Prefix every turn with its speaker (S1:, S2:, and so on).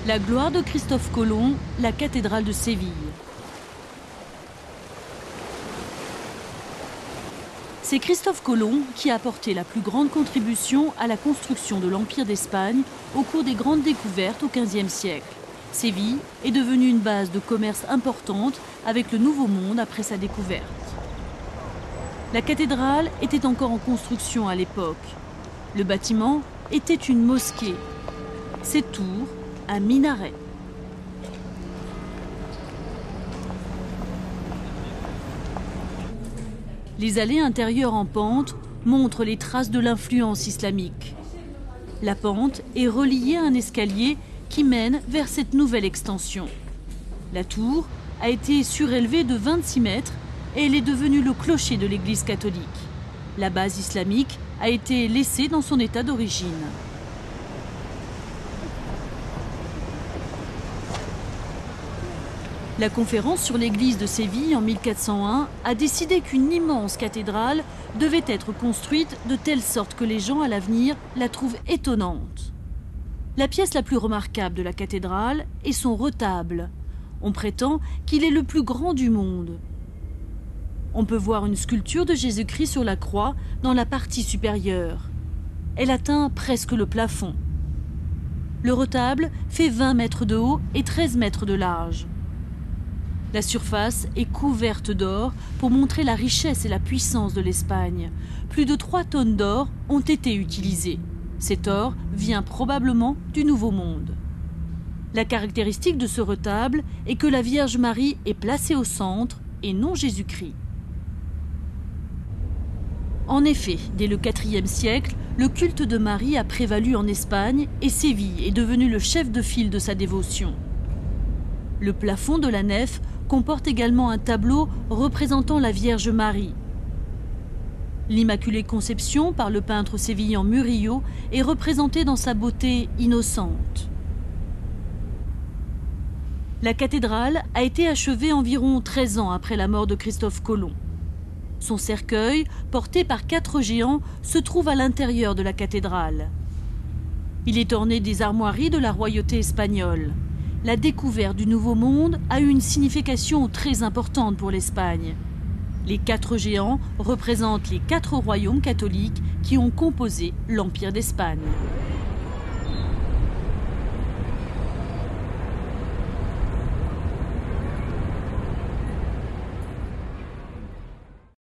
S1: La gloire de Christophe Colomb, la cathédrale de Séville. C'est Christophe Colomb qui a apporté la plus grande contribution à la construction de l'Empire d'Espagne au cours des grandes découvertes au XVe siècle. Séville est devenue une base de commerce importante avec le Nouveau Monde après sa découverte. La cathédrale était encore en construction à l'époque. Le bâtiment était une mosquée. Ses tours, un minaret. Les allées intérieures en pente montrent les traces de l'influence islamique. La pente est reliée à un escalier qui mène vers cette nouvelle extension. La tour a été surélevée de 26 mètres et elle est devenue le clocher de l'église catholique. La base islamique a été laissée dans son état d'origine. La conférence sur l'église de Séville en 1401 a décidé qu'une immense cathédrale devait être construite de telle sorte que les gens à l'avenir la trouvent étonnante. La pièce la plus remarquable de la cathédrale est son retable. On prétend qu'il est le plus grand du monde. On peut voir une sculpture de Jésus-Christ sur la croix dans la partie supérieure. Elle atteint presque le plafond. Le retable fait 20 mètres de haut et 13 mètres de large. La surface est couverte d'or pour montrer la richesse et la puissance de l'Espagne. Plus de 3 tonnes d'or ont été utilisées. Cet or vient probablement du Nouveau Monde. La caractéristique de ce retable est que la Vierge Marie est placée au centre et non Jésus-Christ. En effet, dès le IVe siècle, le culte de Marie a prévalu en Espagne et Séville est devenu le chef de file de sa dévotion. Le plafond de la nef comporte également un tableau représentant la Vierge Marie. L'Immaculée Conception, par le peintre sévillan Murillo, est représentée dans sa beauté innocente. La cathédrale a été achevée environ 13 ans après la mort de Christophe Colomb. Son cercueil, porté par 4 géants, se trouve à l'intérieur de la cathédrale. Il est orné des armoiries de la royauté espagnole. La découverte du Nouveau Monde a eu une signification très importante pour l'Espagne. Les 4 géants représentent les 4 royaumes catholiques qui ont composé l'Empire d'Espagne.